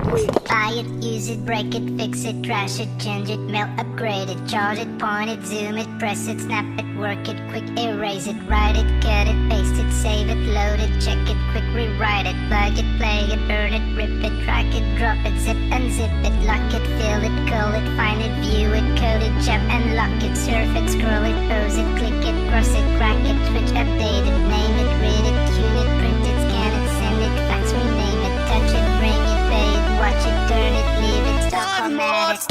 Buy it, use it, break it, fix it, trash it, change it, mail, upgrade it, charge it, point it, zoom it, press it, snap it, work it, quick erase it, write it, cut it, paste it, save it, load it, check it, quick rewrite it, plug it, play it, burn it, rip it, track it, drop it, zip unzip it, lock it, fill it, call it, find it, view it, code it, jump and lock it, surf it, scroll it, pose it, click it, cross it, crack it, switch, update it, name it, read it, tune it, print it, scan it, send it, fax, rename it, touch it, bring it, pay it, watch it, turn it, leave it, stop, format it.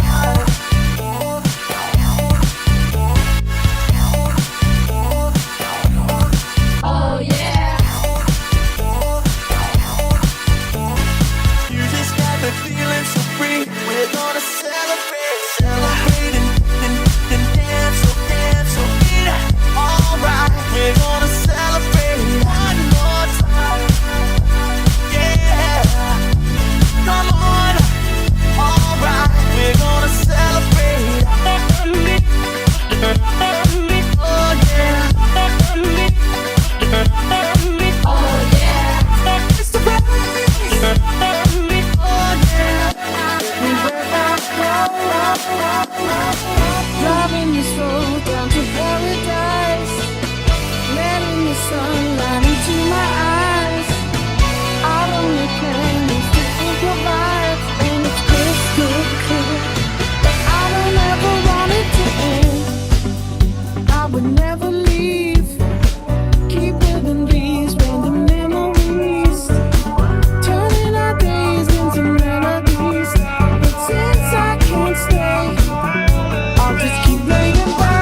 Oh yeah. You just got me feeling so free. We're gonna celebrate, celebrate and dance, so dance, so beat. Alright, we're gonna celebrate one more time. Yeah, come on. Alright, we're gonna celebrate. Oh yeah. Oh yeah. It's the race. Oh yeah. Driving me slow down to paradise, letting the sunlight into my eyes. Our only plan is to improvise, and it's crystal clear. I don't ever want it to end. I would never leave. Keep living these random memories, turning our days into melodies. But since I can't stay, I'll just keep laying back.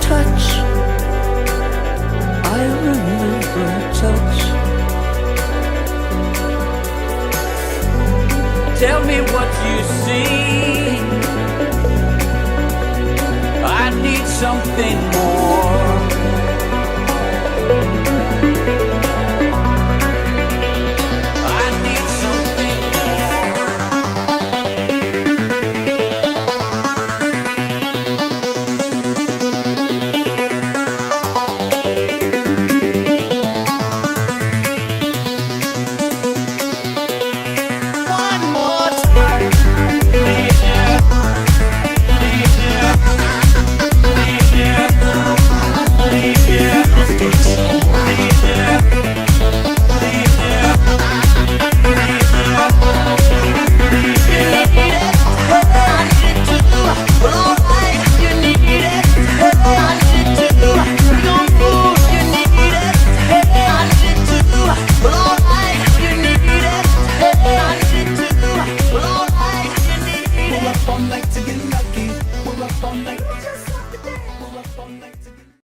Touch, I remember touch. Tell me what you see. I need something more.